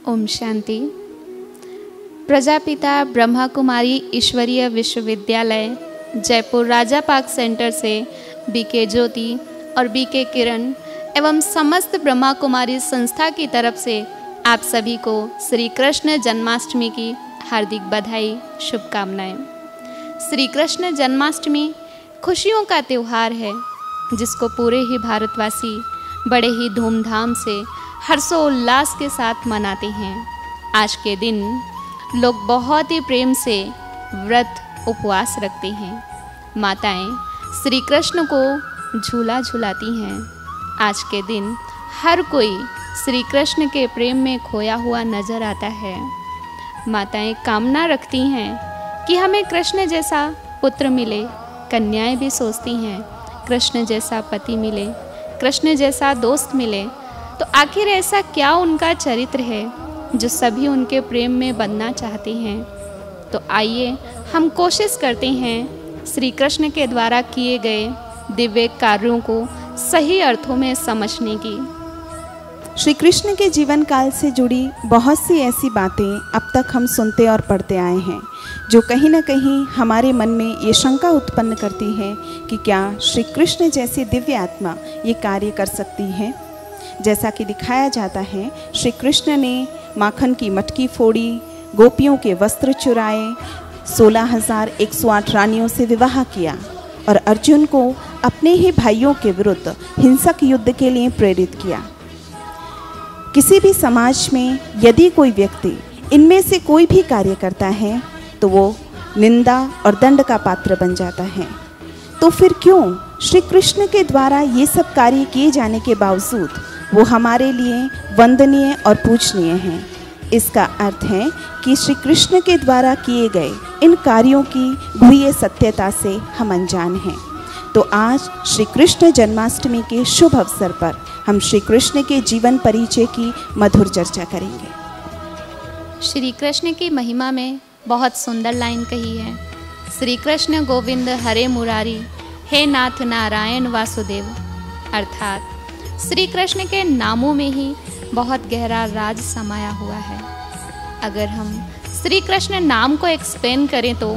ओम शांति। प्रजापिता ब्रह्मा कुमारी ईश्वरीय विश्वविद्यालय जयपुर राजा park centre से बीके ज्योति और बीके किरण एवं समस्त ब्रह्मा कुमारी संस्था की तरफ से आप सभी को श्री कृष्ण जन्माष्टमी की हार्दिक बधाई, शुभकामनाएं। श्री कृष्ण जन्माष्टमी खुशियों का त्यौहार है जिसको पूरे ही भारतवासी बड़े ही धूमधाम से हर्षोल्लास के साथ मनाते हैं। आज के दिन लोग बहुत ही प्रेम से व्रत उपवास रखते हैं। माताएं श्री कृष्ण को झूला झुलाती हैं। आज के दिन हर कोई श्री कृष्ण के प्रेम में खोया हुआ नजर आता है। माताएं कामना रखती हैं कि हमें कृष्ण जैसा पुत्र मिले। कन्याएं भी सोचती हैं कृष्ण जैसा पति मिले, कृष्ण जैसा दोस्त मिले। तो आखिर ऐसा क्या उनका चरित्र है जो सभी उनके प्रेम में बनना चाहते हैं। तो आइए हम कोशिश करते हैं श्री कृष्ण के द्वारा किए गए दिव्य कार्यों को सही अर्थों में समझने की। श्री कृष्ण के जीवन काल से जुड़ी बहुत सी ऐसी बातें अब तक हम सुनते और पढ़ते आए हैं जो कहीं ना कहीं हमारे मन में ये शंका उत्पन्न करती है कि क्या श्री कृष्ण जैसी दिव्य आत्मा ये कार्य कर सकती है। जैसा कि दिखाया जाता है, श्री कृष्ण ने माखन की मटकी फोड़ी, गोपियों के वस्त्र चुराए, 16,108 रानियों से विवाह किया और अर्जुन को अपने ही भाइयों के विरुद्ध हिंसक युद्ध के लिए प्रेरित किया। किसी भी समाज में यदि कोई व्यक्ति इनमें से कोई भी कार्य करता है तो वो निंदा और दंड का पात्र बन जाता है। तो फिर क्यों श्री कृष्ण के द्वारा ये सब कार्य किए जाने के बावजूद वो हमारे लिए वंदनीय और पूजनीय हैं। इसका अर्थ है कि श्री कृष्ण के द्वारा किए गए इन कार्यों की गुह्य सत्यता से हम अनजान हैं। तो आज श्री कृष्ण जन्माष्टमी के शुभ अवसर पर हम श्री कृष्ण के जीवन परिचय की मधुर चर्चा करेंगे। श्री कृष्ण की महिमा में बहुत सुंदर लाइन कही है। श्री कृष्ण गोविंद हरे मुरारी, हे नाथ नारायण वासुदेव। अर्थात श्री कृष्ण के नामों में ही बहुत गहरा राज समाया हुआ है। अगर हम श्री कृष्ण नाम को एक्सप्लेन करें तो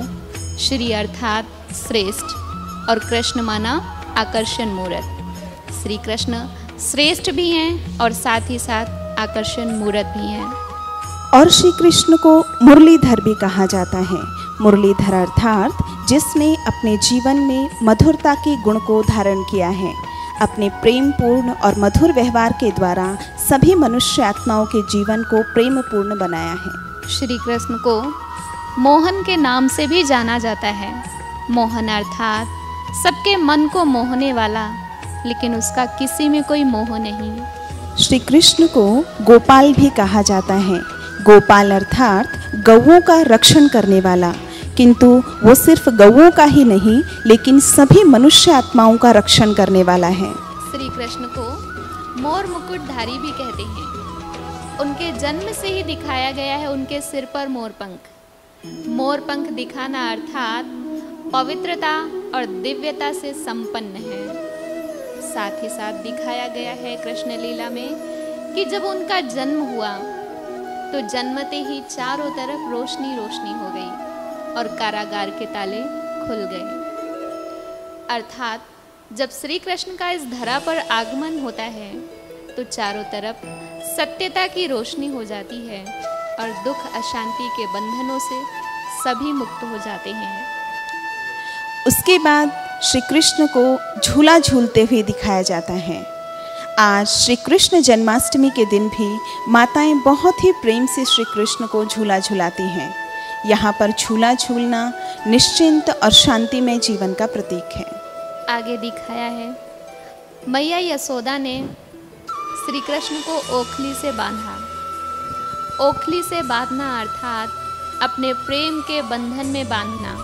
श्री अर्थात श्रेष्ठ और कृष्ण माना आकर्षण मूर्त। श्री कृष्ण श्रेष्ठ भी हैं और साथ ही साथ आकर्षण मूर्त भी हैं। और श्री कृष्ण को मुरलीधर भी कहा जाता है। मुरलीधर अर्थात जिसने अपने जीवन में मधुरता के गुण को धारण किया है। अपने प्रेम पूर्ण और मधुर व्यवहार के द्वारा सभी मनुष्य आत्माओं के जीवन को प्रेम पूर्ण बनाया है। श्री कृष्ण को मोहन के नाम से भी जाना जाता है। मोहन अर्थात सबके मन को मोहने वाला, लेकिन उसका किसी में कोई मोह नहीं। श्री कृष्ण को गोपाल भी कहा जाता है। गोपाल अर्थात गौओं का रक्षण करने वाला, किंतु वो सिर्फ गौओं का ही नहीं लेकिन सभी मनुष्य आत्माओं का रक्षण करने वाला है। श्री कृष्ण को मोर मुकुटधारी भी कहते हैं। उनके जन्म से ही दिखाया गया है उनके सिर पर मोरपंख। मोरपंख दिखाना अर्थात पवित्रता और दिव्यता से संपन्न है। साथ ही साथ दिखाया गया है कृष्ण लीला में कि जब उनका जन्म हुआ तो जन्मते ही चारों तरफ रोशनी रोशनी हो गई और कारागार के ताले खुल गए। अर्थात जब श्री कृष्ण का इस धरा पर आगमन होता है तो चारों तरफ सत्यता की रोशनी हो जाती है और दुख अशांति के बंधनों से सभी मुक्त हो जाते हैं। उसके बाद श्री कृष्ण को झूला झूलते हुए दिखाया जाता है। आज श्री कृष्ण जन्माष्टमी के दिन भी माताएं बहुत ही प्रेम से श्री कृष्ण को झूला झुलाती हैं। यहाँ पर झूला झूलना निश्चिंत और शांतिमय जीवन का प्रतीक है। आगे दिखाया है मैया यशोदा ने श्री कृष्ण को ओखली से बांधा। ओखली से बांधना अर्थात अपने प्रेम के बंधन में बांधना।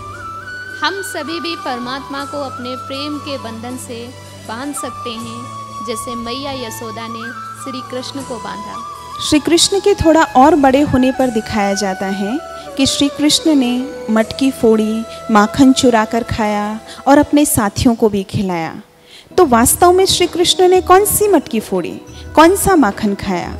हम सभी भी परमात्मा को अपने प्रेम के बंधन से बांध सकते हैं जैसे मैया यशोदा ने श्री कृष्ण को बांधा। श्री कृष्ण के थोड़ा और बड़े होने पर दिखाया जाता है कि श्री कृष्ण ने मटकी फोड़ी, माखन चुरा कर खाया और अपने साथियों को भी खिलाया। तो वास्तव में श्री कृष्ण ने कौन सी मटकी फोड़ी, कौन सा माखन खाया?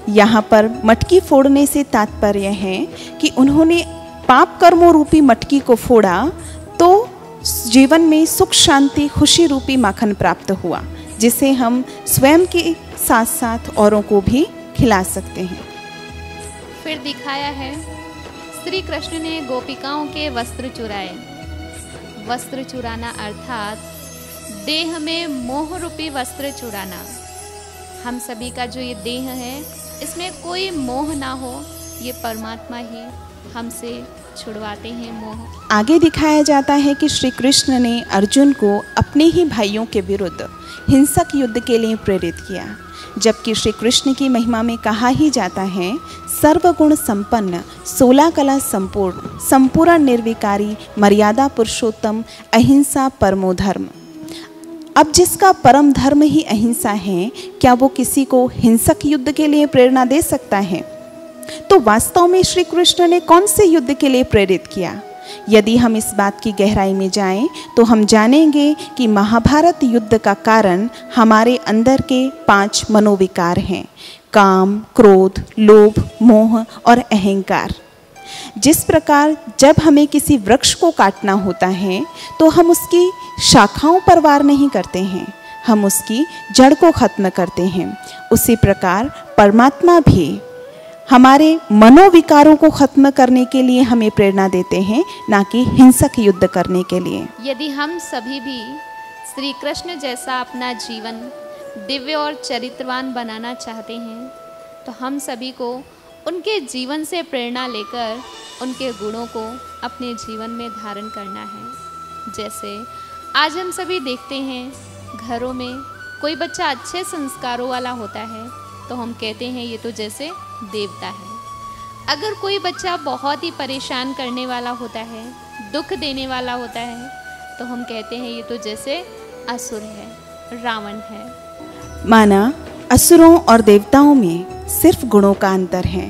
यहाँ पर मटकी फोड़ने से तात्पर्य है कि उन्होंने पाप कर्मों रूपी मटकी को फोड़ा तो जीवन में सुख शांति खुशी रूपी माखन प्राप्त हुआ, जिसे हम स्वयं के साथ साथ औरों को भी खिला सकते हैं। फिर दिखाया है श्री कृष्ण ने गोपिकाओं के वस्त्र चुराए। वस्त्र चुराना अर्थात देह में मोह रूपी वस्त्र चुराना। हम सभी का जो ये देह है इसमें कोई मोह ना हो, ये परमात्मा ही हमसे छुड़वाते हैं मोह। आगे दिखाया जाता है कि श्री कृष्ण ने अर्जुन को अपने ही भाइयों के विरुद्ध हिंसक युद्ध के लिए प्रेरित किया, जबकि श्री कृष्ण की महिमा में कहा ही जाता है सर्वगुण संपन्न 16 कला संपूर्ण संपूर्ण निर्विकारी मर्यादा पुरुषोत्तम अहिंसा परमो धर्म। अब जिसका परम धर्म ही अहिंसा है, क्या वो किसी को हिंसक युद्ध के लिए प्रेरणा दे सकता है? तो वास्तव में श्री कृष्ण ने कौन से युद्ध के लिए प्रेरित किया? यदि हम इस बात की गहराई में जाएं तो हम जानेंगे कि महाभारत युद्ध का कारण हमारे अंदर के 5 मनोविकार हैं: काम, क्रोध, लोभ, मोह और अहंकार। जिस प्रकार जब हमें किसी वृक्ष को काटना होता है तो हम उसकी शाखाओं पर वार नहीं करते हैं, हम उसकी जड़ को खत्म करते हैं, उसी प्रकार परमात्मा भी हमारे मनोविकारों को खत्म करने के लिए हमें प्रेरणा देते हैं, ना कि हिंसक युद्ध करने के लिए। यदि हम सभी भी श्री कृष्ण जैसा अपना जीवन दिव्य और चरित्रवान बनाना चाहते हैं तो हम सभी को उनके जीवन से प्रेरणा लेकर उनके गुणों को अपने जीवन में धारण करना है। जैसे आज हम सभी देखते हैं घरों में कोई बच्चा अच्छे संस्कारों वाला होता है तो हम कहते हैं ये तो जैसे देवता है। अगर कोई बच्चा बहुत ही परेशान करने वाला होता है, दुख देने वाला होता है, तो हम कहते हैं ये तो जैसे असुर है, रावण है। माना असुरों और देवताओं में सिर्फ गुणों का अंतर है।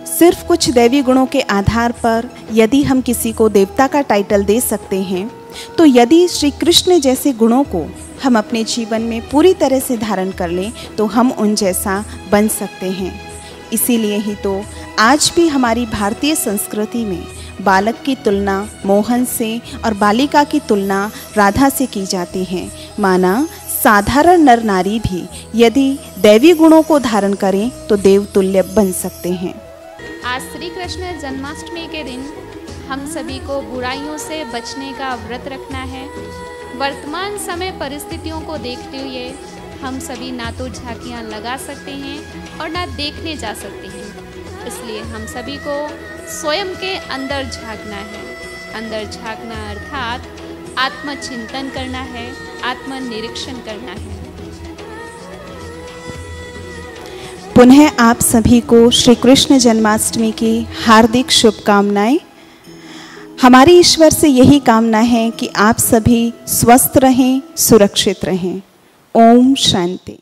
सिर्फ कुछ दैवी गुणों के आधार पर यदि हम किसी को देवता का टाइटल दे सकते हैं, तो यदि श्री कृष्ण जैसे गुणों को हम अपने जीवन में पूरी तरह से धारण कर लें तो हम उन जैसा बन सकते हैं। इसीलिए ही तो आज भी हमारी भारतीय संस्कृति में बालक की तुलना मोहन से और बालिका की तुलना राधा से की जाती है। माना साधारण नर नारी भी यदि दैवी गुणों को धारण करें तो देवतुल्य बन सकते हैं। आज श्री कृष्ण जन्माष्टमी के दिन हम सभी को बुराइयों से बचने का व्रत रखना है। वर्तमान समय परिस्थितियों को देखते हुए हम सभी ना तो झांकियाँ लगा सकते हैं और ना देखने जा सकते हैं। इसलिए हम सभी को स्वयं के अंदर झांकना है। अंदर झांकना अर्थात आत्मचिंतन करना है, आत्मनिरीक्षण करना है। पुनः आप सभी को श्री कृष्ण जन्माष्टमी की हार्दिक शुभकामनाएं। हमारी ईश्वर से यही कामना है कि आप सभी स्वस्थ रहें, सुरक्षित रहें। ओम शांति।